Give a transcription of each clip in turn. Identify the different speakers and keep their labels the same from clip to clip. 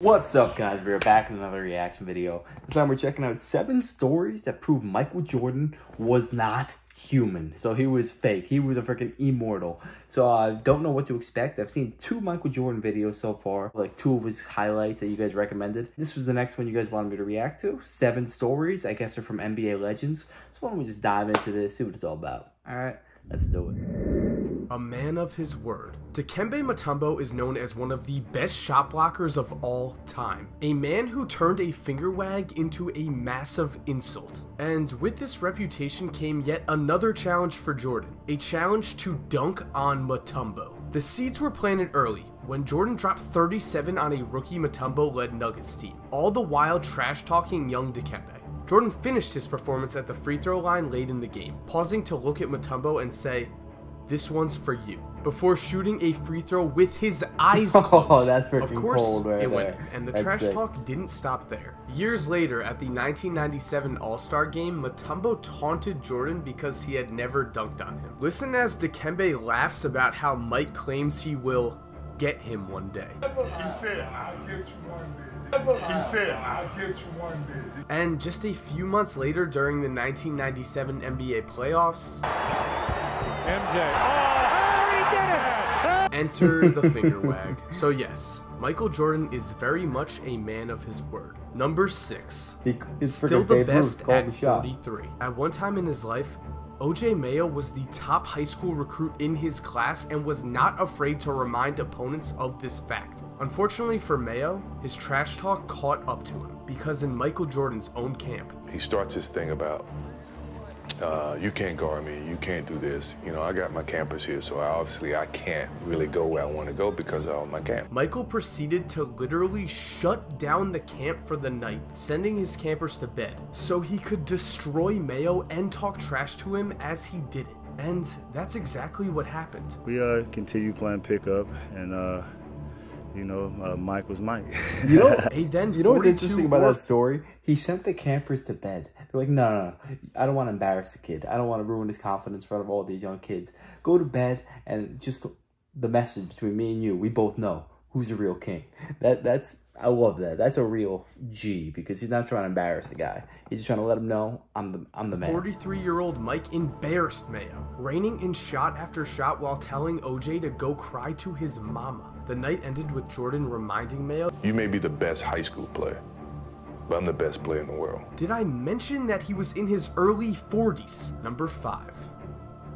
Speaker 1: What's up, guys? We're back in another reaction video. This time we're checking out 7 stories that prove Michael Jordan was not human. So he was fake. He was a freaking immortal. So I don't know what to expect. I've seen 2 Michael Jordan videos so far, like 2 of his highlights that you guys recommended. This was the next one you guys wanted me to react to. 7 stories. I guess they're from NBA legends. So why don't we just dive into this, see what it's all about. Alright, let's do it.
Speaker 2: A man of his word. Dikembe Mutombo is known as one of the best shot blockers of all time. A man who turned a finger wag into a massive insult. And with this reputation came yet another challenge for Jordan. A challenge to dunk on Mutombo. The seeds were planted early, when Jordan dropped 37 on a rookie Mutombo-led Nuggets team, all the while trash-talking young Dikembe. Jordan finished his performance at the free throw line late in the game, pausing to look at Mutombo and say, "This one's for you," before shooting a free throw with his eyes closed.
Speaker 1: Oh, that's freaking
Speaker 2: of course,
Speaker 1: cold right
Speaker 2: it went
Speaker 1: there.
Speaker 2: in, and the
Speaker 1: That's
Speaker 2: trash
Speaker 1: sick.
Speaker 2: talk didn't stop there. Years later, at the 1997 All-Star Game, Mutombo taunted Jordan because he had never dunked on him. Listen as Dikembe laughs about how Mike claims he will get him one day.
Speaker 3: He said, "I'll get you one day." He said, "I'll get you one day."
Speaker 2: And just a few months later, during the 1997 NBA playoffs,
Speaker 4: MJ. Oh, he did it!
Speaker 2: enter the finger wag. So yes, Michael Jordan is very much a man of his word. Number 6.
Speaker 1: He's
Speaker 2: Still
Speaker 1: freaking
Speaker 2: the
Speaker 1: Babe
Speaker 2: best
Speaker 1: Ruth, called
Speaker 2: at
Speaker 1: the shot.
Speaker 2: 43. At one time in his life, OJ Mayo was the top high school recruit in his class and was not afraid to remind opponents of this fact. Unfortunately for Mayo, his trash talk caught up to him, because in Michael Jordan's own camp,
Speaker 5: he starts his thing about, you can't guard me, you can't do this. You know, I got my campers here, so I can't really go where I want to go because of my camp.
Speaker 2: Michael proceeded to literally shut down the camp for the night, sending his campers to bed, so he could destroy Mayo and talk trash to him as he did it. And that's exactly what happened.
Speaker 6: We continued playing pickup, and Mike was Mike.
Speaker 1: You know,
Speaker 2: A then
Speaker 1: you know what's
Speaker 2: 42
Speaker 1: interesting about
Speaker 2: or-
Speaker 1: that story? He sent the campers to bed. They're like, no, I don't want to embarrass the kid. I don't want to ruin his confidence in front of all these young kids. Go to bed, and just the message between me and you, we both know who's the real king. I love that. That's a real G, because he's not trying to embarrass the guy. He's just trying to let him know I'm the man.
Speaker 2: 43-year-old Mike embarrassed Mayo, raining in shot after shot while telling OJ to go cry to his mama. The night ended with Jordan reminding Mayo,
Speaker 5: You may be the best high school player, but I'm the best player in the world.
Speaker 2: "Did I mention that he was in his early 40s? Number 5.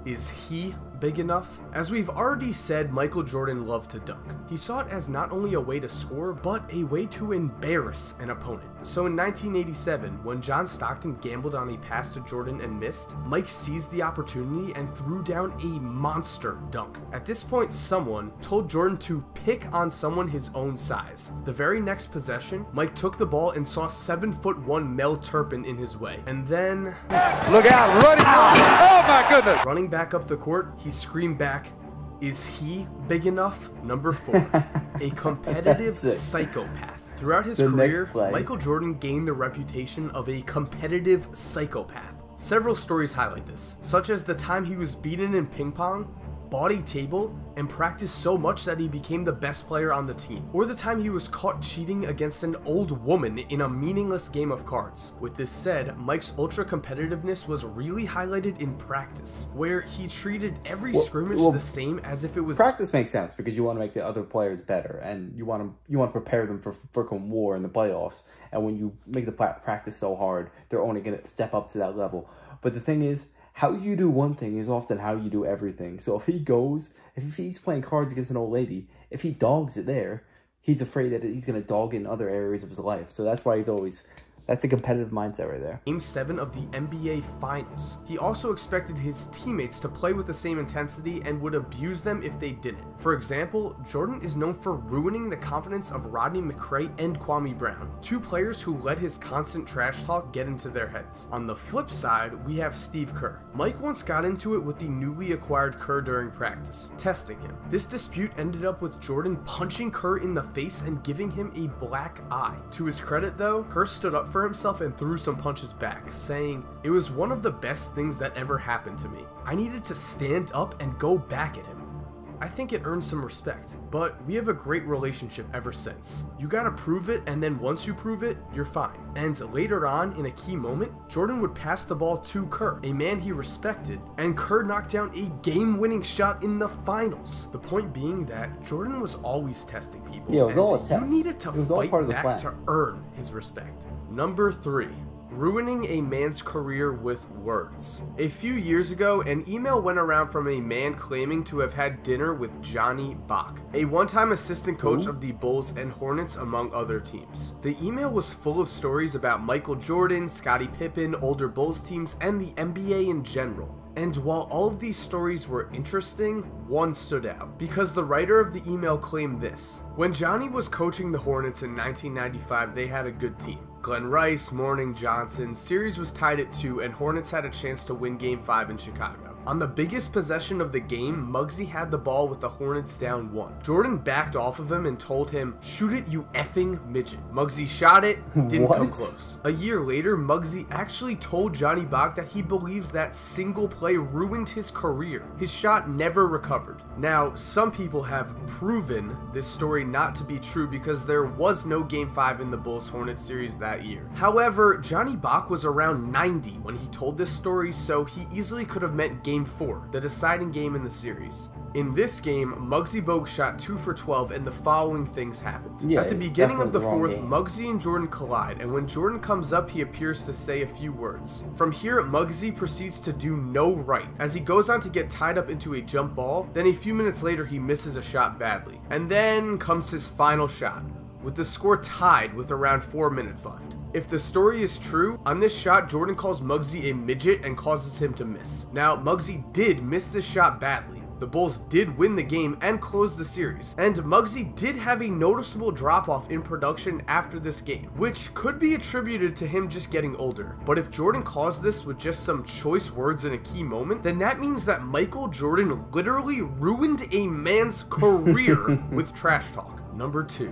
Speaker 2: Is he big enough? As we've already said, Michael Jordan loved to dunk. He saw it as not only a way to score, but a way to embarrass an opponent. So in 1987, when John Stockton gambled on a pass to Jordan and missed, Mike seized the opportunity and threw down a monster dunk. At this point, someone told Jordan to pick on someone his own size. The very next possession, Mike took the ball and saw 7'1" Mel Turpin in his way. And then,
Speaker 4: Look out, running! Oh my goodness!
Speaker 2: running back up the court, he screamed back, "Is he big enough?" Number 4. A competitive
Speaker 1: That's sick.
Speaker 2: psychopath. Throughout his
Speaker 1: The next
Speaker 2: career,
Speaker 1: play.
Speaker 2: Michael Jordan gained the reputation of a competitive psychopath. Several stories highlight this, such as the time he was beaten in ping pong, bought a table, and practiced so much that he became the best player on the team, or the time he was caught cheating against an old woman in a meaningless game of cards. With this said, Mike's ultra competitiveness was really highlighted in practice, where he treated every scrimmage the same as if it was
Speaker 1: Practice makes sense because you want to make the other players better, and you want to prepare them for freaking war in the playoffs. And when you make the practice so hard, they're only going to step up to that level. But the thing is, how you do one thing is often how you do everything. So if he's playing cards against an old lady, if he dogs it there, he's afraid that he's going to dog in other areas of his life. So that's why that's a competitive mindset right there.
Speaker 2: Game 7 of the NBA Finals. He also expected his teammates to play with the same intensity and would abuse them if they didn't. For example, Jordan is known for ruining the confidence of Rodney McCray and Kwame Brown, 2 players who let his constant trash talk get into their heads. On the flip side, we have Steve Kerr. Mike once got into it with the newly acquired Kerr during practice, testing him. This dispute ended up with Jordan punching Kerr in the face and giving him a black eye. To his credit though, Kerr stood up for himself and threw some punches back, saying, "It was one of the best things that ever happened to me. I needed to stand up and go back at him. I think it earned some respect, but we have a great relationship ever since. You gotta prove it, and then once you prove it, you're fine. And later on, in a key moment, Jordan would pass the ball to Kerr, a man he respected, and Kerr knocked down a game-winning shot in the finals. The point being that Jordan was always testing people,
Speaker 1: yeah, it was all a
Speaker 2: and
Speaker 1: test.
Speaker 2: you needed to
Speaker 1: It was all
Speaker 2: fight
Speaker 1: part of the
Speaker 2: back
Speaker 1: plan.
Speaker 2: to earn his respect. Number 3. Ruining a man's career with words. A few years ago, an email went around from a man claiming to have had dinner with Johnny Bach, a one-time assistant coach of the Bulls and Hornets, among other teams. The email was full of stories about Michael Jordan, Scottie Pippen, older Bulls teams, and the NBA in general. And while all of these stories were interesting, one stood out, because the writer of the email claimed this. When Johnny was coaching the Hornets in 1995, they had a good team. Glenn Rice, Mourning, Johnson, series was tied at 2, and Hornets had a chance to win Game 5 in Chicago. On the biggest possession of the game, Muggsy had the ball with the Hornets down 1. Jordan backed off of him and told him, "Shoot it, you effing midget." Muggsy shot it, didn't come close. A year later, Muggsy actually told Johnny Bach that he believes that single play ruined his career. His shot never recovered. Now, some people have proven this story not to be true because there was no Game 5 in the Bulls-Hornets series that year. However, Johnny Bach was around 90 when he told this story, so he easily could have meant Game 4, the deciding game in the series. In this game, Muggsy Bogues shot 2 for 12, and the following things happened. At the beginning of the fourth, Muggsy and Jordan collide, and when Jordan comes up, he appears to say a few words. From here, Muggsy proceeds to do no right, as he goes on to get tied up into a jump ball, then a few minutes later he misses a shot badly. And then comes his final shot, with the score tied with around 4 minutes left. If the story is true, on this shot, Jordan calls Muggsy a midget and causes him to miss. Now, Muggsy did miss this shot badly. The Bulls did win the game and close the series, and Muggsy did have a noticeable drop-off in production after this game, which could be attributed to him just getting older. But if Jordan caused this with just some choice words in a key moment, then that means that Michael Jordan literally ruined a man's career with trash talk. Number 2.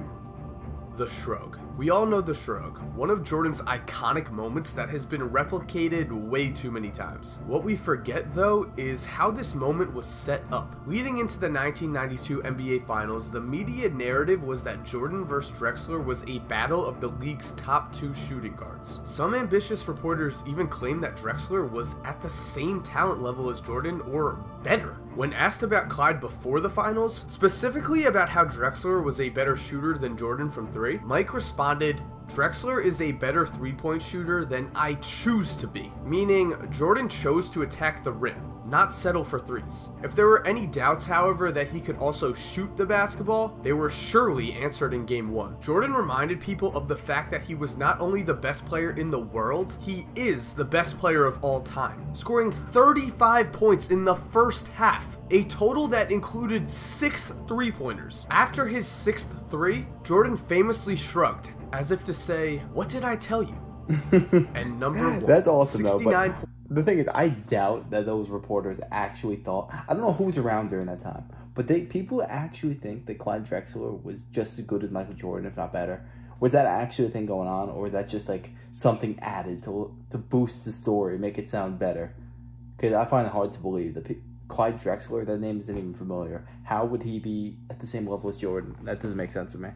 Speaker 2: The Shrug. We all know the Shrug, one of Jordan's iconic moments that has been replicated way too many times. What we forget though is how this moment was set up. Leading into the 1992 NBA Finals, the media narrative was that Jordan vs. Drexler was a battle of the league's top 2 shooting guards. Some ambitious reporters even claimed that Drexler was at the same talent level as Jordan or better. When asked about Clyde before the finals, specifically about how Drexler was a better shooter than Jordan from 3, Mike responded, "Drexler is a better 3-point shooter than I choose to be," meaning Jordan chose to attack the rim, not settle for 3s. If there were any doubts, however, that he could also shoot the basketball, they were surely answered in Game 1. Jordan reminded people of the fact that he was not only the best player in the world, he is the best player of all time, scoring 35 points in the first half, a total that included 6 3-pointers. After his 6th 3, Jordan famously shrugged, as if to say, "What did I tell you?" And number 1,
Speaker 1: that's awesome
Speaker 2: 69
Speaker 1: though, but the thing is, I doubt that those reporters actually thought, I don't know who was around during that time, but people actually think that Clyde Drexler was just as good as Michael Jordan, if not better. Was that actually a thing going on, or was that just like something added to boost the story, make it sound better? Because I find it hard to believe that Clyde Drexler, that name isn't even familiar. How would he be at the same level as Jordan? That doesn't make sense to me.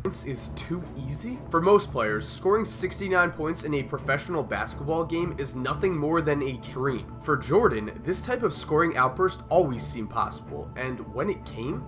Speaker 2: Is too easy? For most players, scoring 69 points in a professional basketball game is nothing more than a dream. For Jordan, this type of scoring outburst always seemed possible, and when it came,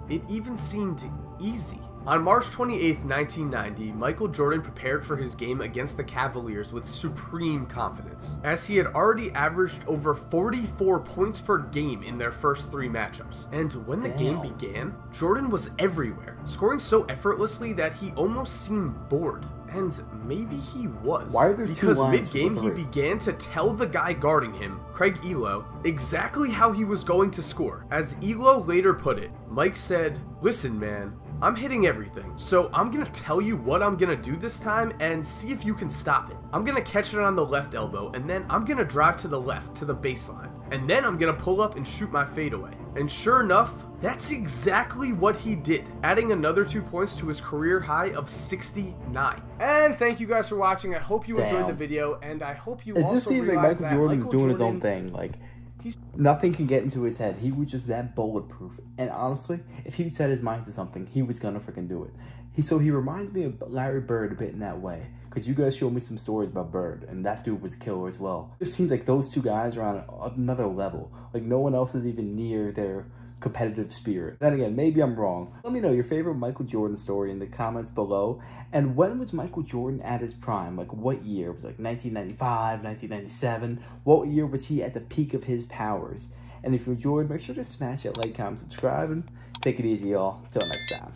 Speaker 2: it even seemed easy. On March 28, 1990, Michael Jordan prepared for his game against the Cavaliers with supreme confidence, as he had already averaged over 44 points per game in their first 3 matchups. And when the game began, Jordan was everywhere, scoring so effortlessly that he almost seemed bored. And maybe he was.
Speaker 1: Why are there
Speaker 2: because
Speaker 1: two lines
Speaker 2: mid-game he began to tell the guy guarding him, Craig Elo, exactly how he was going to score. As Elo later put it, Mike said, "Listen, man, I'm hitting everything, so I'm gonna tell you what I'm gonna do this time and see if you can stop it. I'm gonna catch it on the left elbow, and then I'm gonna drive to the left to the baseline, and then I'm gonna pull up and shoot my fadeaway." And sure enough, that's exactly what he did, adding another 2 points to his career high of 69. And thank you guys for watching. I hope you enjoyed the video, and I hope you
Speaker 1: it
Speaker 2: also
Speaker 1: just seems like
Speaker 2: realized
Speaker 1: Michael
Speaker 2: that
Speaker 1: Jordan was doing his own thing. Like, Nothing can get into his head. He was just that bulletproof. And honestly, if he set his mind to something, he was gonna freaking do it. So he reminds me of Larry Bird a bit in that way. Because you guys showed me some stories about Bird, and that dude was a killer as well. It just seems like those two guys are on another level. Like no one else is even near their competitive spirit. Then again, maybe I'm wrong. Let me know your favorite Michael Jordan story in the comments below. And when was Michael Jordan at his prime? Like what year? It was like 1995, 1997. What year was he at the peak of his powers? And if you enjoyed, make sure to smash that like, comment, subscribe, and take it easy, y'all. Till next time.